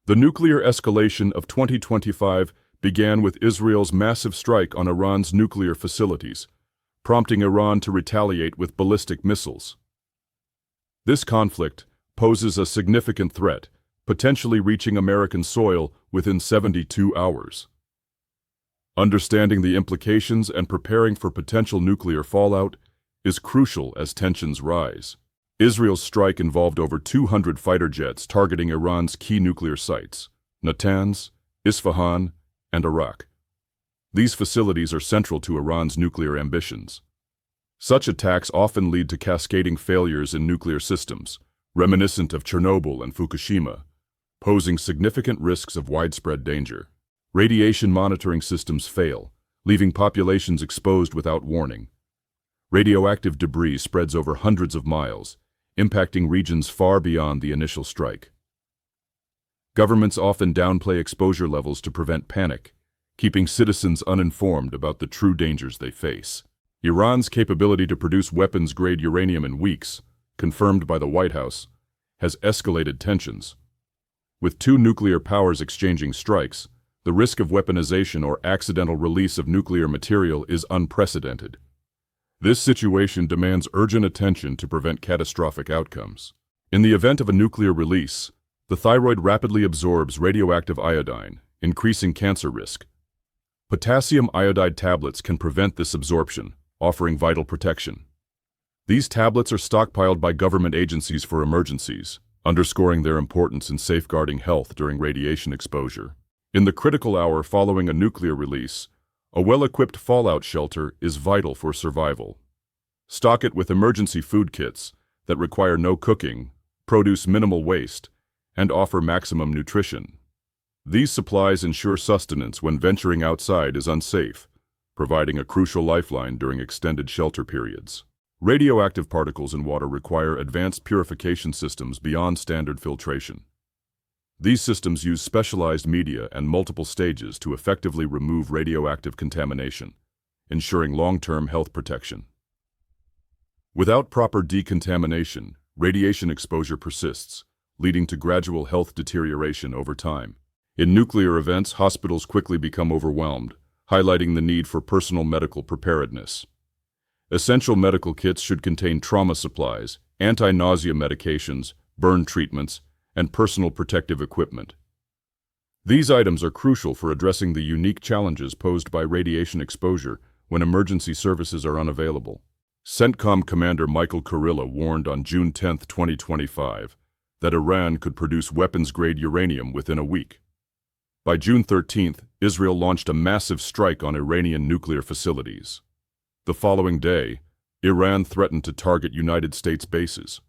The nuclear escalation of 2025 began with Israel's massive strike on Iran's nuclear facilities, prompting Iran to retaliate with ballistic missiles. This conflict poses a significant threat, potentially reaching American soil within 72 hours. Understanding the implications and preparing for potential nuclear fallout is crucial as tensions rise. Israel's strike involved over 200 fighter jets targeting Iran's key nuclear sites, Natanz, Isfahan, and Arak. These facilities are central to Iran's nuclear ambitions. Such attacks often lead to cascading failures in nuclear systems, reminiscent of Chernobyl and Fukushima, posing significant risks of widespread danger. Radiation monitoring systems fail, leaving populations exposed without warning. Radioactive debris spreads over hundreds of miles, impacting regions far beyond the initial strike. Governments often downplay exposure levels to prevent panic, keeping citizens uninformed about the true dangers they face. Iran's capability to produce weapons-grade uranium in weeks, confirmed by the White House, has escalated tensions. With two nuclear powers exchanging strikes, the risk of weaponization or accidental release of nuclear material is unprecedented. This situation demands urgent attention to prevent catastrophic outcomes. In the event of a nuclear release, the thyroid rapidly absorbs radioactive iodine, increasing cancer risk. Potassium iodide tablets can prevent this absorption, offering vital protection. These tablets are stockpiled by government agencies for emergencies, underscoring their importance in safeguarding health during radiation exposure. In the critical hour following a nuclear release, a well-equipped fallout shelter is vital for survival. Stock it with emergency food kits that require no cooking, produce minimal waste, and offer maximum nutrition. These supplies ensure sustenance when venturing outside is unsafe, providing a crucial lifeline during extended shelter periods. Radioactive particles in water require advanced purification systems beyond standard filtration. These systems use specialized media and multiple stages to effectively remove radioactive contamination, ensuring long-term health protection. Without proper decontamination, radiation exposure persists, leading to gradual health deterioration over time. In nuclear events, hospitals quickly become overwhelmed, highlighting the need for personal medical preparedness. Essential medical kits should contain trauma supplies, anti-nausea medications, burn treatments, and personal protective equipment. These items are crucial for addressing the unique challenges posed by radiation exposure when emergency services are unavailable. CENTCOM Commander Michael Kurilla warned on June 10, 2025, that Iran could produce weapons-grade uranium within a week. By June 13, Israel launched a massive strike on Iranian nuclear facilities. The following day, Iran threatened to target United States bases.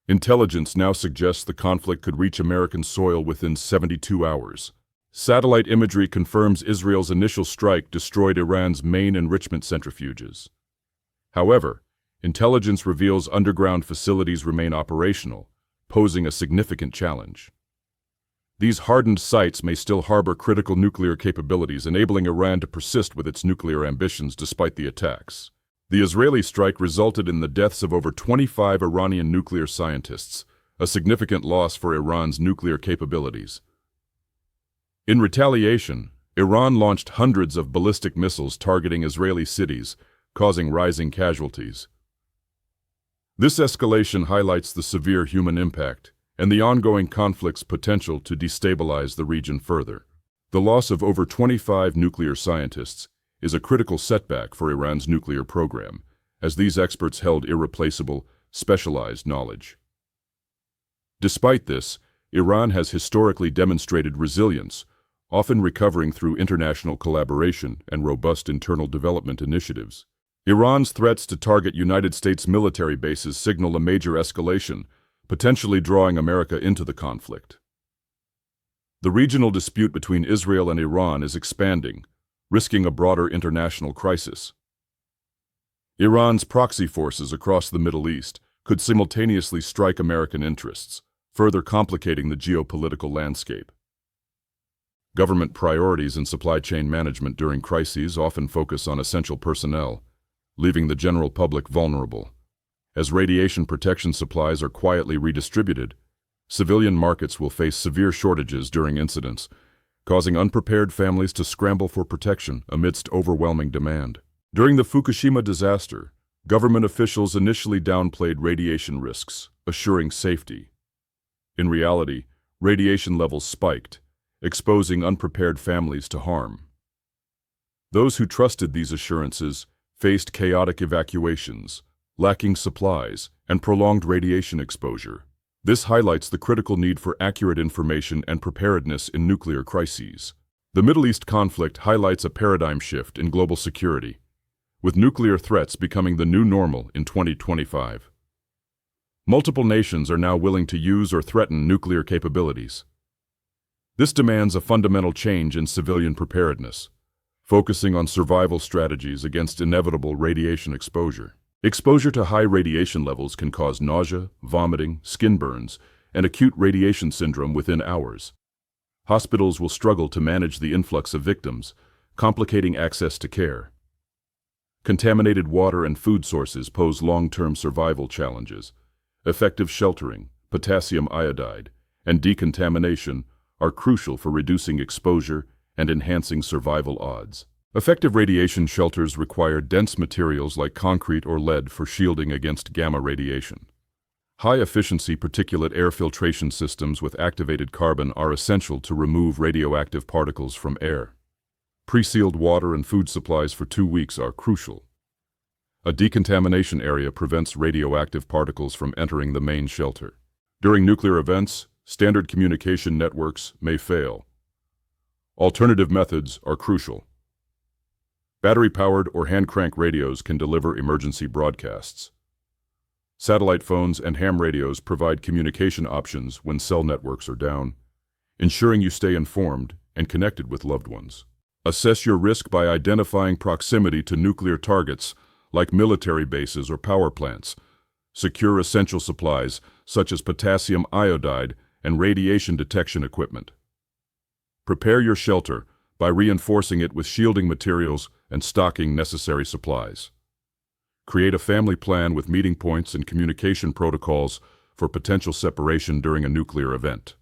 Intelligence now suggests the conflict could reach American soil within 72 hours. Satellite imagery confirms Israel's initial strike destroyed Iran's main enrichment centrifuges. However, intelligence reveals underground facilities remain operational, posing a significant challenge. These hardened sites may still harbor critical nuclear capabilities, enabling Iran to persist with its nuclear ambitions despite the attacks. The Israeli strike resulted in the deaths of over 25 Iranian nuclear scientists, a significant loss for Iran's nuclear capabilities. In retaliation, Iran launched hundreds of ballistic missiles targeting Israeli cities, causing rising casualties. This escalation highlights the severe human impact and the ongoing conflict's potential to destabilize the region further. The loss of over 25 nuclear scientists is a critical setback for Iran's nuclear program, as these experts held irreplaceable, specialized knowledge. Despite this, Iran has historically demonstrated resilience, often recovering through international collaboration and robust internal development initiatives. Iran's threats to target United States military bases signal a major escalation, potentially drawing America into the conflict. The regional dispute between Israel and Iran is expanding, risking a broader international crisis. Iran's proxy forces across the Middle East could simultaneously strike American interests, further complicating the geopolitical landscape. Government priorities in supply chain management during crises often focus on essential personnel, leaving the general public vulnerable. As radiation protection supplies are quietly redistributed, Civilian markets will face severe shortages during incidents, causing unprepared families to scramble for protection amidst overwhelming demand. During the Fukushima disaster, government officials initially downplayed radiation risks, assuring safety. In reality, radiation levels spiked, exposing unprepared families to harm. Those who trusted these assurances faced chaotic evacuations, lacking supplies, and prolonged radiation exposure. This highlights the critical need for accurate information and preparedness in nuclear crises. The Middle East conflict highlights a paradigm shift in global security, with nuclear threats becoming the new normal in 2025. Multiple nations are now willing to use or threaten nuclear capabilities. This demands a fundamental change in civilian preparedness, focusing on survival strategies against inevitable radiation exposure. Exposure to high radiation levels can cause nausea, vomiting, skin burns, and acute radiation syndrome within hours. Hospitals will struggle to manage the influx of victims, complicating access to care. Contaminated water and food sources pose long-term survival challenges. Effective sheltering, potassium iodide, and decontamination are crucial for reducing exposure and enhancing survival odds. Effective radiation shelters require dense materials like concrete or lead for shielding against gamma radiation. High-efficiency particulate air filtration systems with activated carbon are essential to remove radioactive particles from air. Pre-sealed water and food supplies for 2 weeks are crucial. A decontamination area prevents radioactive particles from entering the main shelter. During nuclear events, standard communication networks may fail. Alternative methods are crucial. Battery-powered or hand-crank radios can deliver emergency broadcasts. Satellite phones and ham radios provide communication options when cell networks are down, ensuring you stay informed and connected with loved ones. Assess your risk by identifying proximity to nuclear targets like military bases or power plants. Secure essential supplies such as potassium iodide and radiation detection equipment. Prepare your shelter by reinforcing it with shielding materials and stocking necessary supplies. Create a family plan with meeting points and communication protocols for potential separation during a nuclear event.